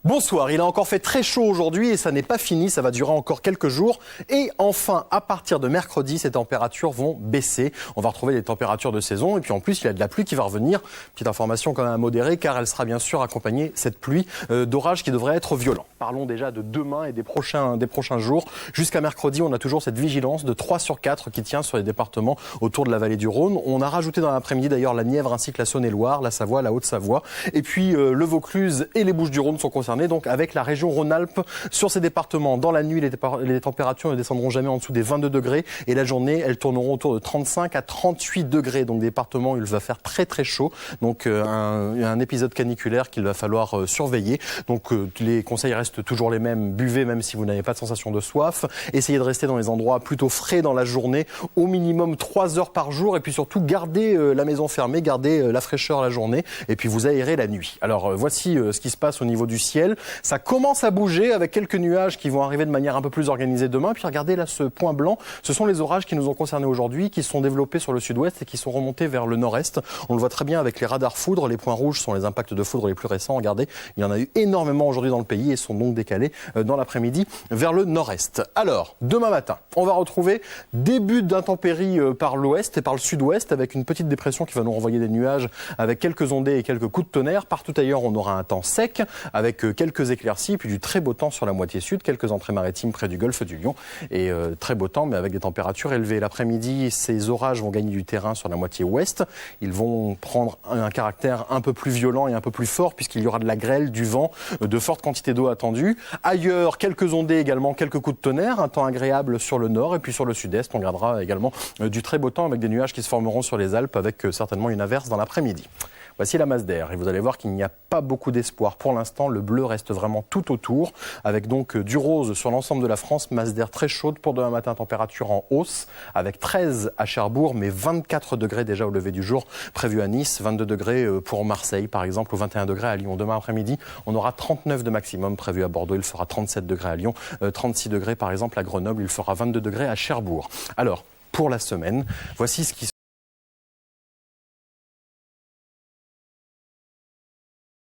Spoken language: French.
Bonsoir, il a encore fait très chaud aujourd'hui et ça n'est pas fini, ça va durer encore quelques jours. Et enfin, à partir de mercredi, ces températures vont baisser. On va retrouver des températures de saison et puis en plus, il y a de la pluie qui va revenir. Petite information quand même à modérer car elle sera bien sûr accompagnée, cette pluie, d'orages qui devraient être violents. Parlons déjà de demain et des prochains jours. Jusqu'à mercredi, on a toujours cette vigilance de 3 sur 4 qui tient sur les départements autour de la vallée du Rhône. On a rajouté dans l'après-midi d'ailleurs la Nièvre ainsi que la Saône-et-Loire, la Savoie, la Haute-Savoie. Et puis le Vaucluse et les Bouches-du-Rhône sont concernés. Donc avec la région Rhône-Alpes sur ces départements. Dans la nuit, les températures ne descendront jamais en dessous des 22 degrés et la journée, elles tourneront autour de 35 à 38 degrés. Donc des départements où il va faire très très chaud. Donc un épisode caniculaire qu'il va falloir surveiller. Donc les conseils restent toujours les mêmes. Buvez même si vous n'avez pas de sensation de soif. Essayez de rester dans les endroits plutôt frais dans la journée, au minimum 3 heures par jour. Et puis surtout, gardez la maison fermée, gardez la fraîcheur la journée et puis vous aérez la nuit. Alors voici ce qui se passe au niveau du ciel. Ça commence à bouger avec quelques nuages qui vont arriver de manière un peu plus organisée demain. Puis regardez là ce point blanc, ce sont les orages qui nous ont concernés aujourd'hui, qui sont développés sur le sud-ouest et qui sont remontés vers le nord-est. On le voit très bien avec les radars foudre. Les points rouges sont les impacts de foudre les plus récents. Regardez, il y en a eu énormément aujourd'hui dans le pays et sont donc décalés dans l'après-midi vers le nord-est. Alors, demain matin, on va retrouver début d'intempéries par l'ouest et par le sud-ouest avec une petite dépression qui va nous renvoyer des nuages avec quelques ondées et quelques coups de tonnerre. Partout ailleurs, on aura un temps sec avec quelques éclaircies, puis du très beau temps sur la moitié sud, quelques entrées maritimes près du golfe du Lion et très beau temps mais avec des températures élevées. L'après-midi, ces orages vont gagner du terrain sur la moitié ouest. Ils vont prendre un caractère un peu plus violent et un peu plus fort puisqu'il y aura de la grêle, du vent, de fortes quantités d'eau attendues. Ailleurs, quelques ondées également, quelques coups de tonnerre, un temps agréable sur le nord et puis sur le sud-est, on gardera également du très beau temps avec des nuages qui se formeront sur les Alpes avec certainement une averse dans l'après-midi. Voici la masse d'air et vous allez voir qu'il n'y a pas beaucoup d'espoir. Pour l'instant, le bleu reste vraiment tout autour avec donc du rose sur l'ensemble de la France. Masse d'air très chaude pour demain matin, température en hausse avec 13 à Cherbourg mais 24 degrés déjà au lever du jour prévu à Nice, 22 degrés pour Marseille par exemple ou 21 degrés à Lyon. Demain après-midi, on aura 39 de maximum prévu à Bordeaux, il fera 37 degrés à Lyon, 36 degrés par exemple à Grenoble, il fera 22 degrés à Cherbourg. Alors, pour la semaine, voici ce qui